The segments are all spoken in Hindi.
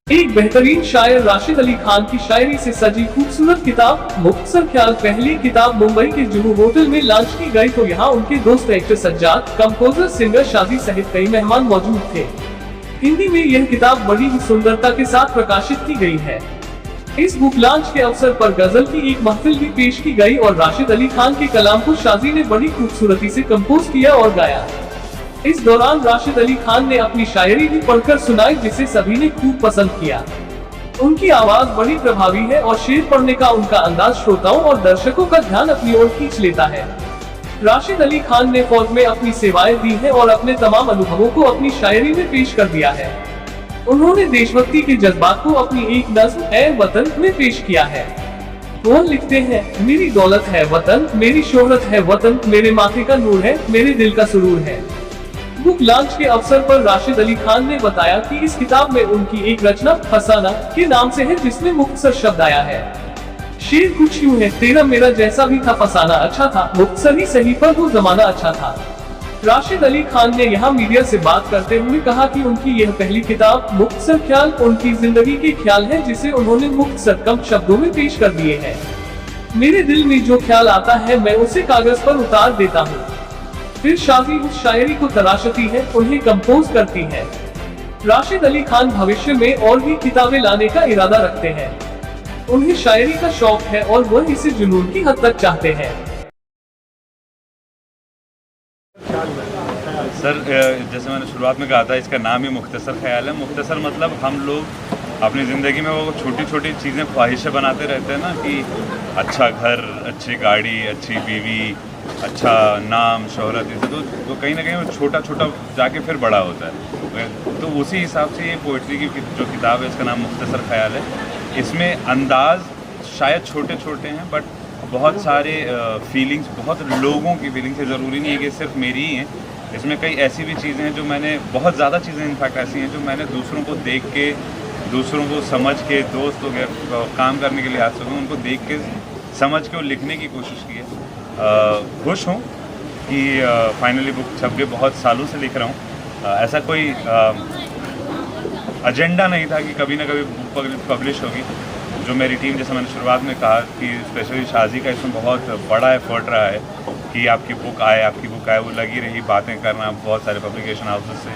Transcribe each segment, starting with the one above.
एक बेहतरीन शायर राशिद अली खान की शायरी से सजी खूबसूरत किताब मुख्तसर ख्याल। पहली किताब मुंबई के जुहू होटल में लॉन्च की गई तो यहाँ उनके दोस्त एक्टर सज्जाद, कंपोजर, सिंगर शादी सहित कई मेहमान मौजूद थे। हिंदी में यह किताब बड़ी ही सुंदरता के साथ प्रकाशित की गई है। इस बुक लॉन्च के अवसर पर गजल की एक महफिल भी पेश की गई और राशिद अली खान के कलाम को शादी ने बड़ी खूबसूरती से कंपोज किया और गाया। इस दौरान राशिद अली खान ने अपनी शायरी भी पढ़कर सुनाई, जिसे सभी ने खूब पसंद किया। उनकी आवाज बड़ी प्रभावी है और शेर पढ़ने का उनका अंदाज श्रोताओं और दर्शकों का ध्यान अपनी ओर खींच लेता है। राशिद अली खान ने फौज में अपनी सेवाएं दी हैं और अपने तमाम अनुभवों को अपनी शायरी में पेश कर दिया है। उन्होंने देशभक्ति के जज्बात को अपनी एक नज़्म ए वतन में पेश किया है। वो लिखते हैं, मेरी दौलत है वतन, मेरी शोहरत है वतन, मेरे माथे का नूर है, मेरे दिल का सुरूर है। बुक लॉन्च के अवसर पर राशिद अली खान ने बताया कि इस किताब में उनकी एक रचना फसाना के नाम से है, जिसमें मुख्तसर शब्द आया है। शेर कुछ यूं है, तेरा मेरा जैसा भी था, फसाना अच्छा था, मुख्तसर ही सही पर वो जमाना अच्छा था। राशिद अली खान ने यहाँ मीडिया से बात करते हुए कहा कि उनकी यह पहली किताब मुख्तसर ख्याल उनकी जिंदगी के ख्याल है, जिसे उन्होंने मुख्तसर कम शब्दों में पेश कर दिए हैं। मेरे दिल में जो ख्याल आता है मैं उसे कागज पर उतार देता हूँ, फिर शादी उस शायरी को तराशती है, उन्हें कंपोज करती है। राशिद अली खान भविष्य में और भी किताबें लाने का इरादा रखते हैं। उन्हें शायरी का शौक है और वह इसे जुनून की हद तक चाहते हैं। सर, जैसे मैंने शुरुआत में कहा था, इसका नाम ही मुख्तसर ख्याल है। मुख्तसर मतलब हम लोग अपनी ज़िंदगी में वो छोटी छोटी चीज़ें ख्वाहिशें बनाते रहते हैं ना, कि अच्छा घर, अच्छी गाड़ी, अच्छी बीवी, अच्छा नाम, शोहरत, तो कहीं ना कहीं वो छोटा छोटा जाके फिर बड़ा होता है। तो उसी हिसाब से ये पोइट्री की जो किताब है, इसका नाम मुख्तसर ख्याल है। इसमें अंदाज शायद छोटे छोटे हैं, बट बहुत सारे फीलिंग्स, बहुत लोगों की फीलिंग्स है। ज़रूरी नहीं है कि सिर्फ मेरी ही हैं। इसमें कई ऐसी भी चीज़ें हैं जो मैंने, बहुत ज़्यादा चीज़ें इनफैक्ट ऐसी हैं जो मैंने दूसरों को देख के, दूसरों को समझ के, दोस्त हो गए, काम करने के लिए हाथ से उनको देख के, समझ के और लिखने की कोशिश की है। खुश हूँ कि फाइनली बुक छप गई। बहुत सालों से लिख रहा हूँ। ऐसा कोई एजेंडा नहीं था कि कभी ना कभी बुक पब्लिश होगी। जो मेरी टीम, जैसे मैंने शुरुआत में कहा कि स्पेशली शाजी का इसमें बहुत बड़ा एफर्ट रहा है कि आपकी बुक आए, वो लगी रही बातें करना बहुत सारे पब्लिकेशन हाउसेस से,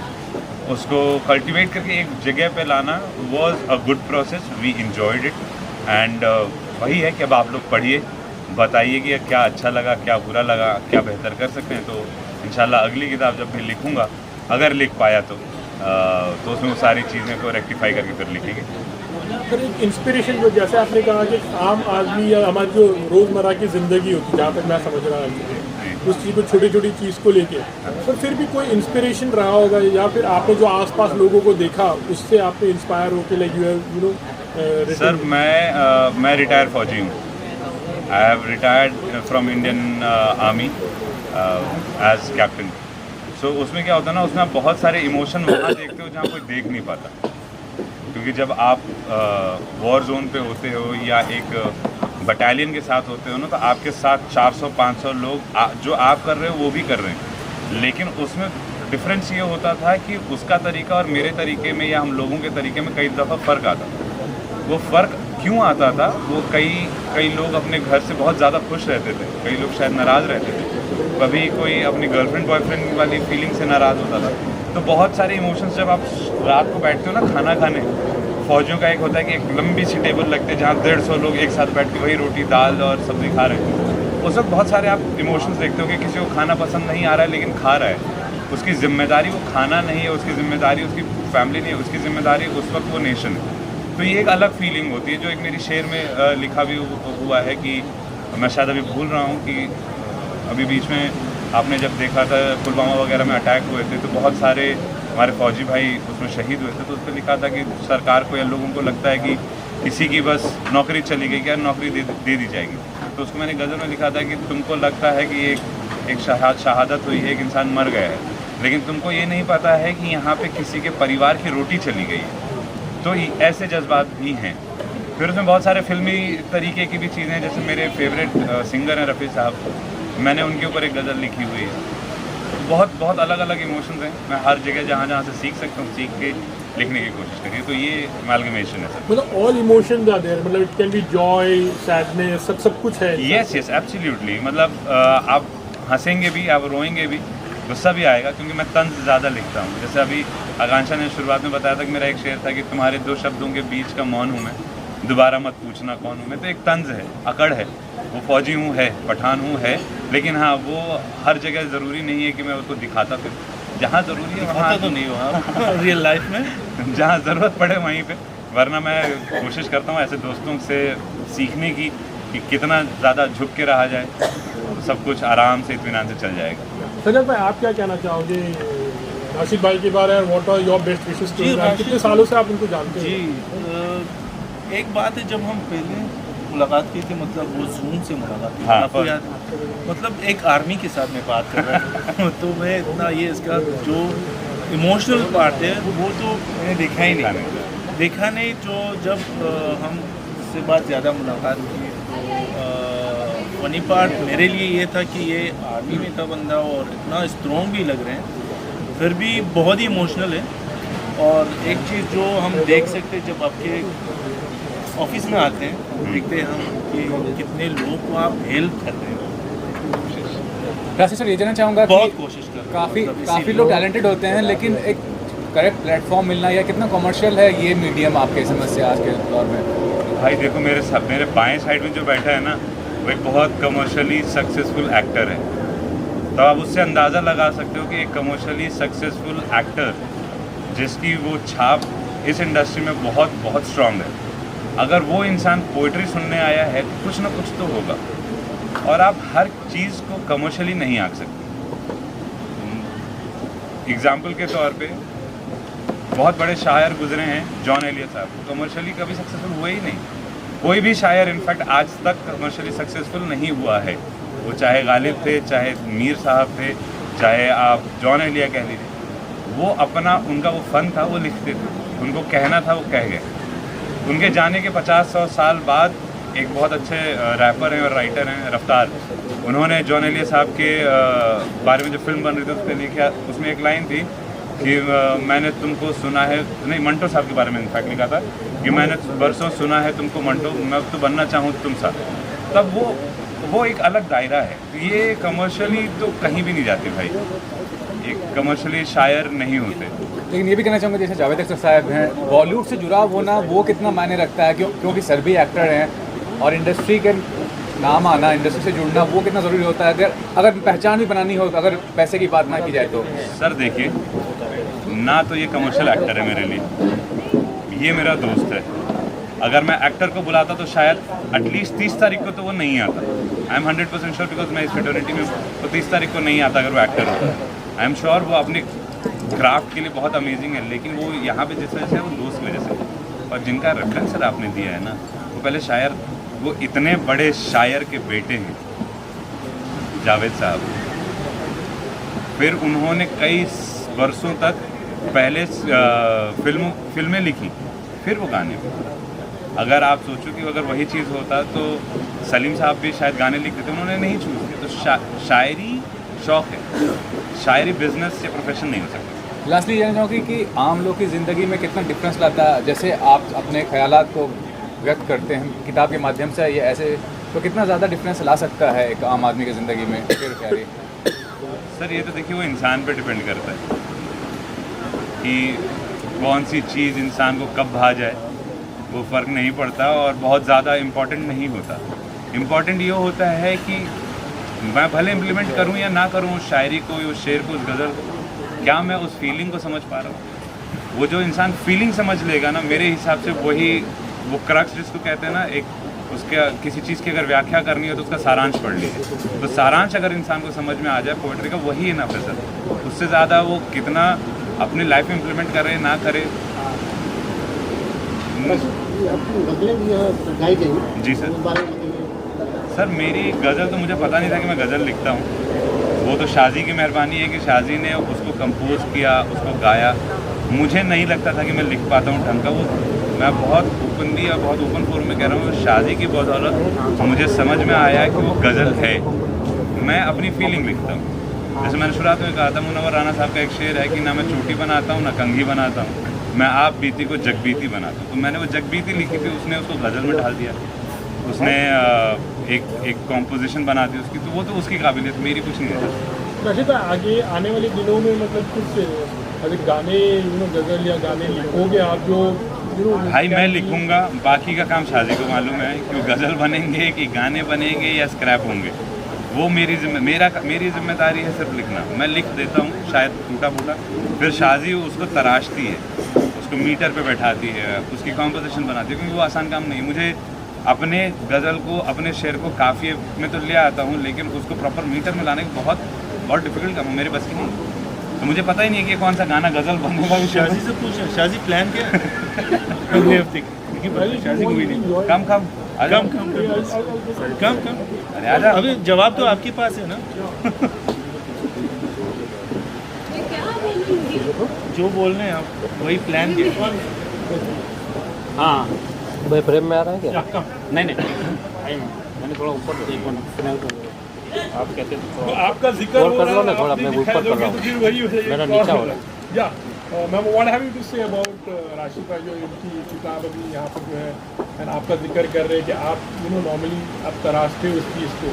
उसको कल्टिवेट करके एक जगह पे लाना was a good process. We enjoyed it and वही है कि अब आप लोग पढ़िए, बताइए कि क्या अच्छा लगा, क्या बुरा लगा, क्या बेहतर कर सकते हैं। तो इंशाल्लाह अगली किताब जब भी लिखूँगा, अगर लिख पाया तो उसमें वो सारी चीज़ें को रेक्टिफाई करके फिर लिखेंगे। सर, एक इंस्पिरेशन, जो जैसे आपने कहा कि आम आदमी या हमारी जो रोज़मर्रा की ज़िंदगी होती है, जहाँ तक मैं समझ रहा हूँ, उस चीज़ को, छोटी छोटी चीज़ को लेके, पर फिर भी कोई इंस्पिरेशन रहा होगा, या फिर आपने जो आसपास लोगों को देखा उससे आपने इंस्पायर होकर, लाइक यू नो। सर, मैं रिटायर्ड फौजी हूँ। I have retired from Indian army as captain. So उसमें क्या होता है ना, उसमें आप बहुत सारे इमोशन वहाँ देखते हो जहाँ कोई देख नहीं पाता। क्योंकि जब आप वॉर जोन पे होते हो या एक बटालियन के साथ होते हो ना, तो आपके साथ 400-500 लोग जो आप कर रहे हो वो भी कर रहे हैं। लेकिन उसमें डिफरेंस ये होता था कि उसका तरीका और मेरे तरीके में, या हम लोगों के तरीके में कई दफ़ा फ़र्क आता था। वो फ़र्क क्यों आता था? वो कई लोग अपने घर से बहुत ज़्यादा खुश रहते थे, कई लोग शायद नाराज़ रहते थे, कभी कोई अपनी गर्लफ्रेंड बॉयफ्रेंड वाली फीलिंग से नाराज़ होता था। तो बहुत सारे इमोशंस, जब आप रात को बैठते हो ना खाना खाने, फौजियों का एक होता है कि एक लंबी सी टेबल लगती है जहाँ 150 लोग एक साथ बैठ के वही रोटी, दाल और सब्ज़ी खा रहे हैं। उस वक्त बहुत सारे आप इमोशंस देखते हो कि किसी को खाना पसंद नहीं आ रहा है लेकिन खा रहा है। उसकी ज़िम्मेदारी वो खाना नहीं है, उसकी ज़िम्मेदारी उसकी फैमिली नहीं है, उसकी ज़िम्मेदारी उस वक्त वो नेशन है। तो ये एक अलग फीलिंग होती है, जो एक मेरी शेर में लिखा भी हुआ है कि मैं शायद अभी भूल रहा हूँ कि अभी बीच में आपने जब देखा था पुलवामा वगैरह में अटैक हुए थे, तो बहुत सारे हमारे फौजी भाई उसमें शहीद हुए थे। तो उस पर लिखा था कि सरकार को या लोगों को लगता है कि किसी की बस नौकरी चली गई, क्या नौकरी दे दी जाएगी। तो उसको मैंने गज़ल में लिखा था कि तुमको लगता है कि एक शहादत हुई है, एक इंसान मर गया है, लेकिन तुमको ये नहीं पता है कि यहाँ पे किसी के परिवार की रोटी चली गई है। तो ऐसे जज्बात भी हैं। फिर उसमें बहुत सारे फिल्मी तरीके की भी चीज़ें हैं। जैसे मेरे फेवरेट सिंगर हैं रफ़ी साहब, मैंने उनके ऊपर एक गज़ल लिखी हुई है। बहुत अलग अलग इमोशंस हैं। मैं हर जगह जहाँ से सीख सकता हूँ सीख के लिखने की कोशिश करी है। तो ये अमालगमेशन है सर। मतलब ऑल इमोशंस आर देयर, मतलब it can be Joy, sadness, सब कुछ है। Yes yes absolutely. मतलब आप हंसेंगे भी, आप रोएंगे भी, गुस्सा भी आएगा, क्योंकि मैं तंज ज़्यादा लिखता हूँ। जैसे अभी आकांक्षा ने शुरुआत में बताया था कि मेरा एक शेर था कि तुम्हारे दो शब्दों के बीच का मौन हूँ मैं, दोबारा मत पूछना कौन हूँ मैं। तो एक तंज है, अकड़ है, वो फौजी हूँ है, पठान हूँ है, लेकिन हाँ वो हर जगह ज़रूरी नहीं है कि मैं उसको दिखाता फिर। जहाँ ज़रूरी है वहाँ तो नहीं हुआ रियल लाइफ में, जहाँ ज़रूरत पड़े वहीं पे। वरना मैं कोशिश करता हूँ ऐसे दोस्तों से सीखने की कि कितना ज़्यादा झुक के रहा जाए, तो सब कुछ आराम से इत्मीनान से चल जाएगा। सजल भाई, आप क्या कहना चाहोगे राशिद भाई के बारे में? What are your best wishes to him? कितने सालों से आप उनको जानते जी। हैं? एक बात है, जब हम पहले मुलाकात की थी, मतलब वो जूम से मुलाकात की, हाँ, आपको याद है? मतलब एक आर्मी के साथ में बात कर रहा हूँ तो मैं इतना ये इसका जो इमोशनल पार्ट है वो तो मैंने देखा ही नहीं। जो जब हम उससे बात ज़्यादा मुलाकात की तो फनी पार्ट मेरे लिए ये था कि ये आर्मी में था बंदा और इतना स्ट्रॉन्ग भी लग रहे हैं, फिर भी बहुत ही इमोशनल है। और एक चीज़ जो हम देख सकते हैं जब आपके ऑफिस में आते हैं, देखते हैं हम कि कितने लोग को आप हेल्प कर रहे हैं। राशि सर, ये जानना चाहूँगा बहुत कि कोशिश कर रहे हैं, काफ़ी लोग टैलेंटेड होते हैं, लेकिन एक करेक्ट प्लेटफॉर्म मिलना या कितना कमर्शियल है ये मीडियम आपके समझ से आज के दौर में? भाई देखो, मेरे बाएं साइड में जो बैठा है ना, वो एक बहुत कमर्शियली सक्सेसफुल एक्टर है। तो आप उससे अंदाज़ा लगा सकते हो कि एक कमर्शियली सक्सेसफुल एक्टर जिसकी वो छाप इस इंडस्ट्री में बहुत बहुत स्ट्रांग है, अगर वो इंसान पोइट्री सुनने आया है तो कुछ ना कुछ तो होगा। और आप हर चीज़ को कमर्शियली नहीं आंक सकते। एग्जाम्पल के तौर पे बहुत बड़े शायर गुजरे हैं, जॉन एलियट साहब, कमर्शियली कभी सक्सेसफुल हुए ही नहीं। कोई भी शायर इनफैक्ट आज तक कमर्शियली सक्सेसफुल नहीं हुआ है। वो चाहे गालिब थे, चाहे मीर साहब थे, चाहे आप जॉन एलिया कह लीजिए, वो अपना उनका वो फ़न था, वो लिखते थे, उनको कहना था, वो कह गए। उनके जाने के 50-100 साल बाद एक बहुत अच्छे रैपर हैं और राइटर हैं रफ्तार, उन्होंने जॉन एलिया साहब के बारे में जो फिल्म बन रही थी उस पर लिखा, उसमें एक लाइन थी कि मैंने तुमको सुना है, नहीं मंटो साहब के बारे में इनफैक्ट लिखा था कि मैंने बरसों सुना है तुमको मंटो, मैं तो बनना चाहूँ तुम सा। तब वो एक अलग दायरा है। ये कमर्शियली तो कहीं भी नहीं जाते भाई, एक कमर्शियली शायर नहीं होते। लेकिन ये भी कहना चाहूँगा, जैसे जावेद अख्तर साहब हैं, बॉलीवुड से जुड़ाव होना वो कितना मायने रखता है? क्योंकि सर भी एक्टर हैं और इंडस्ट्री के नाम आना, इंडस्ट्री से जुड़ना वो कितना ज़रूरी होता है अगर पहचान भी बनानी हो, अगर पैसे की बात ना की जाए तो? सर देखिए, ना तो ये कमर्शियल एक्टर है मेरे लिए, ये मेरा दोस्त है। अगर मैं एक्टर को बुलाता तो शायद एटलीस्ट 30 तारीख को तो वो नहीं आता। आई एम 100% श्योर, बिकॉज मैं इस फेटर्निटी में, तो 30 तारीख को नहीं आता अगर वो एक्टर होता है। आई एम श्योर वो अपने क्राफ्ट के लिए बहुत अमेजिंग है, लेकिन वो यहाँ पे जिस वजह से है वो दोस्त की वजह से। और जिनका रेफरेंस सर आपने दिया है ना, वो पहले शायर, वो इतने बड़े शायर के बेटे हैं जावेद साहब, फिर उन्होंने कई वर्षों तक पहले फिल्में लिखी, फिर वो गाने। अगर आप सोचो कि अगर वही चीज़ होता तो सलीम साहब भी शायद गाने लिखते थे, उन्होंने नहीं चूज़ किया। तो शायरी शौक़ है, शायरी बिजनेस या प्रोफेशन नहीं हो सकता। लास्टली ये चाहूँगी कि आम लोग की ज़िंदगी में कितना डिफरेंस लाता है, जैसे आप अपने ख्यालात को व्यक्त करते हैं किताब के माध्यम से, ये ऐसे तो कितना ज़्यादा डिफरेंस ला सकता है एक आम आदमी की ज़िंदगी में शेर ख्याली? सर ये तो देखिए वो इंसान पे डिपेंड करता है कि कौन सी चीज़ इंसान को कब भा जाए, वो फ़र्क नहीं पड़ता और बहुत ज़्यादा इम्पॉर्टेंट नहीं होता। इम्पॉर्टेंट ये होता है कि मैं भले इम्प्लीमेंट करूँ या ना करूँ उस शायरी को, उस शेर को, उस गज़ल को, क्या मैं उस फीलिंग को समझ पा रहा हूँ। वो जो इंसान फीलिंग समझ लेगा ना, मेरे हिसाब से वही वो क्रक्स जिसको कहते हैं ना, एक उसके किसी चीज़ की अगर व्याख्या करनी हो तो उसका सारांश पढ़ लीजिए। तो सारांश अगर इंसान को समझ में आ जाए पोइट्री का, वही है ना सर। उससे ज़्यादा वो कितना अपनी लाइफ में इम्प्लीमेंट करे ना करे। जी सर, मेरी गज़ल तो मुझे पता नहीं था कि मैं गज़ल लिखता हूँ। वो तो शाजी की मेहरबानी है कि शाजी ने उसको कंपोज किया, उसको गाया। मुझे नहीं लगता था कि मैं लिख पाता हूँ ढंग का। वो मैं बहुत ओपनली और बहुत ओपन फोरम में कह रहा हूँ, शाजी की बदौलत मुझे समझ में आया कि वो गज़ल है। मैं अपनी फीलिंग लिखता हूँ। जैसे मैंने शुरुआत में कहा था, मुनव्वर राना साहब का एक शेर है कि ना मैं चोटी बनाता हूँ ना कंघी बनाता हूँ, मैं आप बीती को जगबीती बनाता हूँ। तो मैंने वो जगबीती लिखी थी, उसने उसको गज़ल में ढाल दिया, उसने एक कॉम्पोजिशन बना दी उसकी, तो वो तो उसकी काबिलियत, मेरी कुछ नहीं है। वैसे तो आगे आने वाले दिनों में मतलब कुछ अगर गाने गज़ल या गाने लिखोगे आप जो भाई मैं लिखूंगा, बाकी का काम शादी को मालूम है कि वो गज़ल बनेंगे कि गाने बनेंगे या स्क्रैप होंगे, वो मेरी जिम्मेदारी है सिर्फ लिखना। मैं लिख देता हूँ शायद टूटा फूटा, फिर शादी उसको तराशती है, उसको मीटर पे बैठाती है, उसकी कॉम्पोजिशन बनाती है, क्योंकि वो आसान काम नहीं। मुझे अपने गज़ल को, अपने शेर को काफ़िए में तो ले आता हूँ, लेकिन उसको प्रॉपर मीटर में लाने का बहुत डिफिकल्ट काम है, मेरे बस की नहीं। तो मुझे पता ही नहीं है कि कौन सा गाना गज़ल बनेगा। शादी से पूछा, शादी प्लान क्या है? अगले हफ्ते की शादी को भी नहीं। कम अरे आजा। अभी जवाब तो आपके पास है ना। जो बोल रहे हैं आप वही प्लान किया। हाँ भाई फ्रेम में आ रहा है क्या? नहीं मैंने थोड़ा ऊपर आप कहते तो हैं आपका जिक्र और कर लो ना थोड़ा, मैं ऊपर कर रहा हूँ, मेरा नीचा हो रहा है। या ma'am what have you to say about Rashi का जो इनकी किताब अभी यहाँ पर जो है एंड आपका जिक्र कर रहे हैं कि आप नॉर्मली आप तराशते हो उस चीज़ को,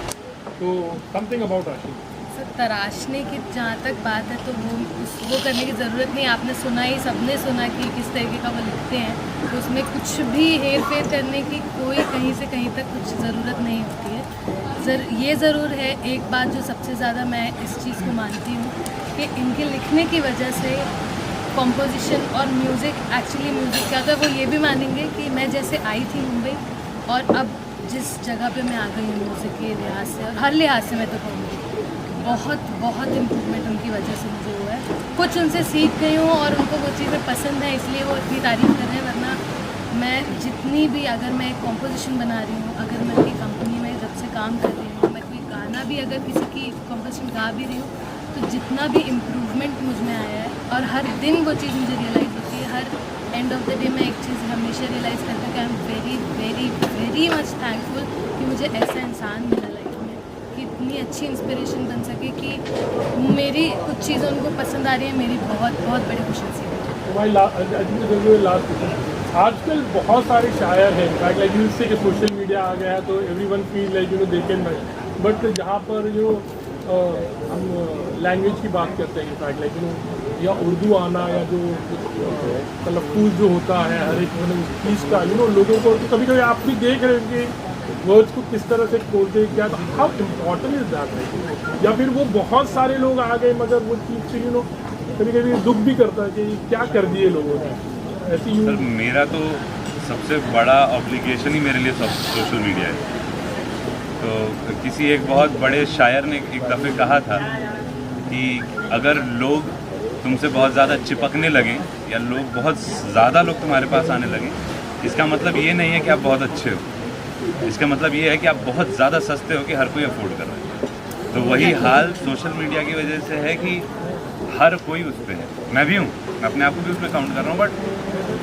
तो समथिंग अबाउट राशि। सर तराशने की जहाँ तक बात है तो वो करने की ज़रूरत नहीं। आपने सुना ही, सबने सुना कि किस तरीके का वो लिखते हैं, तो उसमें कुछ भी हेर फेर करने की कोई कहीं से कहीं तक कुछ ज़रूरत नहीं होती है। ये ज़रूर है एक बात जो सबसे ज़्यादा मैं इस चीज़ को मानती हूँ कि इनके लिखने की वजह से कॉम्पोजिशन और म्यूज़िक, एक्चुअली म्यूज़िक क्या था, वो ये भी मानेंगे कि मैं जैसे आई थी मुंबई और अब जिस जगह पे मैं आ गई हूँ म्यूज़िक के लिहाज से और हर लिहाज से, मैं तो कहूँगी बहुत इम्प्रूवमेंट उनकी वजह से मुझे हुआ है। कुछ उनसे सीख गई हूँ और उनको वो चीज़ें पसंद है, इसलिए वो इतनी तारीफ़ कर रहे हैं। वरना मैं जितनी भी, अगर मैं एक कॉम्पोजिशन बना रही हूँ, अगर मैं उनकी कंपनी में जब से काम कर रही हूँ, मैं कोई गाना भी अगर किसी की कॉम्पोजिशन गा भी रही हूँ, तो जितना भी इम्प्रूवमेंट मुझ में आया है और हर दिन वो चीज़ मुझे रियलाइज़ होती है, her end of the day मैं एक चीज़ हमेशा रियलाइज़ करती हूँ कि I am very very very much thankful कि मुझे ऐसा इंसान मिला लाइफ में कि इतनी अच्छी इंस्पिरेशन बन सके कि मेरी कुछ चीज़ें उनको पसंद आ रही है, मेरी बहुत बड़ी खुशनसीबी है। आजकल बहुत सारे शायर हैं, इनफैक्ट लाइक यूज से कि सोशल मीडिया आ गया है तो everyone feel like they can, but जहाँ पर हम लैंग्वेज की बात करते हैं, इनफैक्ट लाइक या उर्दू आना या जो तलफ़्फ़ुज़ जो होता है हर एक उस चीज़ का लोगों को, तो कभी कभी आप भी देख रहे हैं कि वर्ड्स को किस तरह से बोलते हैं, क्या हाउ इम्पॉर्टेंट इज दैट, या फिर वो बहुत सारे लोग आ गए मगर वो चीज़ से कभी कभी दुख भी करता है कि क्या कर दिए लोगों ने ऐसी। सर मेरा तो सबसे बड़ा ऑब्लिगेशन ही मेरे लिए सोशल मीडिया है। तो किसी एक बहुत बड़े शायर ने एक दफ़े कहा था कि अगर लोग तुमसे बहुत ज़्यादा चिपकने लगें या लोग बहुत ज़्यादा लोग तुम्हारे पास आने लगें, इसका मतलब ये नहीं है कि आप बहुत अच्छे हो, इसका मतलब ये है कि आप बहुत ज़्यादा सस्ते हो कि हर कोई अफोर्ड कर रहा है। तो वही हाल सोशल मीडिया की वजह से है कि हर कोई उस पर है, मैं भी हूँ, मैं अपने आप को भी उस पर काउंट कर रहा हूँ, बट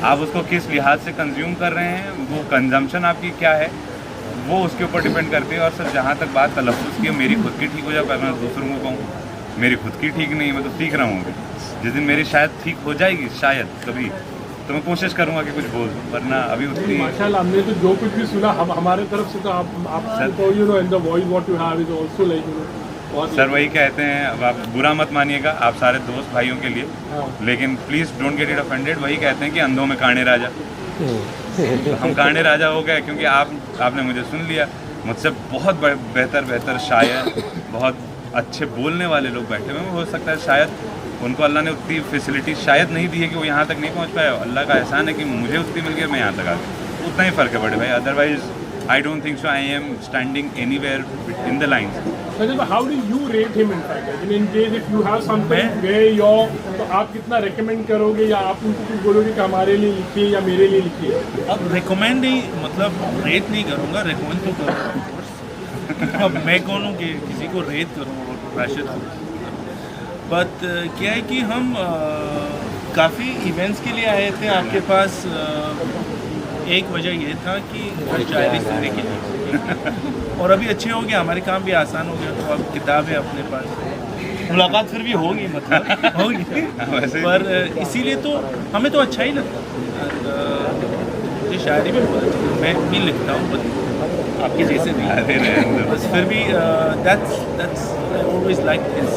आप उसको किस लिहाज से कंज्यूम कर रहे हैं, वो कंजम्पशन आपकी क्या है, वो उसके ऊपर डिपेंड करती है। और सर जहाँ तक बात तलफ़्फ़ुज़ की, मेरी खुद की ठीक हो जाए, मैं दूसरों को कहूँ मेरी खुद की ठीक नहीं है, मैं तो सीख रहा हूँ अभी। जिस दिन मेरी शायद ठीक हो जाएगी, शायद कभी, तो मैं कोशिश करूँगा कि कुछ बोल दूँ, वरना अभी उतनी। माशाल्लाह हमने तो जो कुछ भी सुना हमारे तरफ से तो आप and the voice what you have is also like sir वही कहते हैं, अब आप बुरा मत मानिएगा, आप सारे दोस्त भाइयों के लिए, लेकिन please don't get it offended. वही कहते हैं कि अंधों में कांटे राजा, तो हम कांटे राजा हो गए क्योंकि आपने मुझे सुन लिया। मुझसे बहुत बेहतर शायर, बहुत अच्छे बोलने वाले लोग बैठे हुए हैं, हो सकता है शायद उनको अल्लाह ने उतनी फैसिलिटी शायद नहीं दी है कि वो यहाँ तक नहीं पहुँच पाया। अल्लाह का एहसान है कि मुझे उतनी मिल गई, मैं यहाँ तक आ गया, उतना ही फ़र्क है बड़े भाई। Otherwise I don't think so. I am standing anywhere in the lines. How do you rate him in fact? I mean, in case if you have something where you're, तो आप कितना recommend करोगे या आप उनको कुछ बोलोगे कि हमारे लिए लिखिए या मेरे लिए लिखिए? अब recommend नहीं, मतलब रेट नहीं करूँगा, recommend तो करूँगा। अब मैं कौन हूँ कि किसी को रेट करूँगा, प्रेशर करूँ। बट क्या है कि हम काफ़ी इवेंट्स के लिए आए थे आपके पास। एक वजह ये था कि शायरी सुनने के लिए और अभी अच्छे हो गया, हमारे काम भी आसान हो गया, तो अब किताब है अपने पास, मुलाकात फिर भी होगी, मतलब होगी। वैसे पर इसीलिए तो हमें तो अच्छा ही लगता है। मुझे शायरी में बहुत अच्छा, मैं भी लिखता हूँ बट आपके जैसे नहीं, अरे रहने दो। बस फिर भी that's I always like this.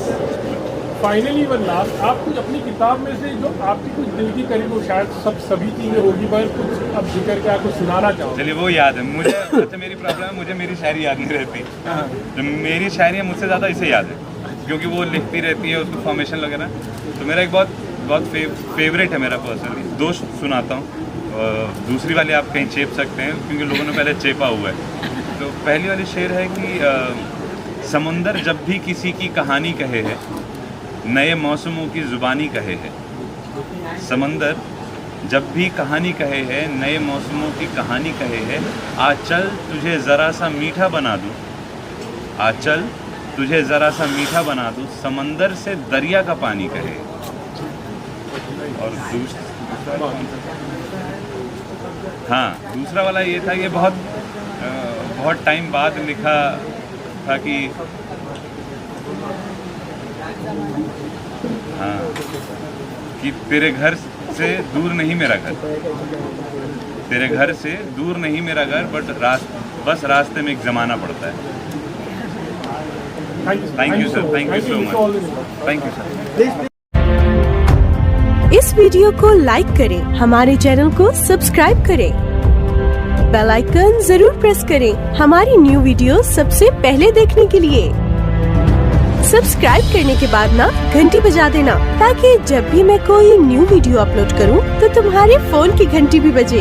Finally one last, आप कुछ अपनी किताब में से जो आपकी कुछ दिल की करीब हो, शायद सभी चीज़ें होगी, पर कुछ अब जिक्र के आपको सुनाना चाहो। चलिए वो याद है मुझे। अच्छा मेरी प्रॉब्लम है, मुझे मेरी शायरी याद नहीं रहती। तो मेरी शायरी है मुझसे ज़्यादा इसे याद है, क्योंकि वो लिखती रहती है, उसको फॉर्मेशन वगैरह। तो मेरा एक बहुत फेवरेट है मेरा पर्सनली, दो सुनाता हूँ। दूसरी वाली आप कहीं चेप सकते हैं, क्योंकि लोगों ने पहले चेपा हुआ है। तो पहली वाली शेर है कि समुंदर जब भी किसी की कहानी कहे है, नए मौसमों की ज़ुबानी कहे है। समंदर जब भी कहानी कहे है, नए मौसमों की कहानी कहे है। आ चल तुझे ज़रा सा मीठा बना दूँ, आ चल तुझे ज़रा सा मीठा बना दूँ, समंदर से दरिया का पानी कहे। और दूसरा वाला ये था, ये बहुत टाइम बाद लिखा था कि कि तेरे घर से दूर नहीं मेरा घर, तेरे घर से दूर नहीं मेरा घर, बट बस रास्ते में एक ज़माना पड़ता है। Thank you sir, thank you so much, thank you sir. इस वीडियो को लाइक करें, हमारे चैनल को सब्सक्राइब करें, बेल आइकन जरूर प्रेस करें हमारी न्यू वीडियो सबसे पहले देखने के लिए। सब्सक्राइब करने के बाद ना घंटी बजा देना, ताकि जब भी मैं कोई न्यू वीडियो अपलोड करूं तो तुम्हारे फोन की घंटी भी बजे।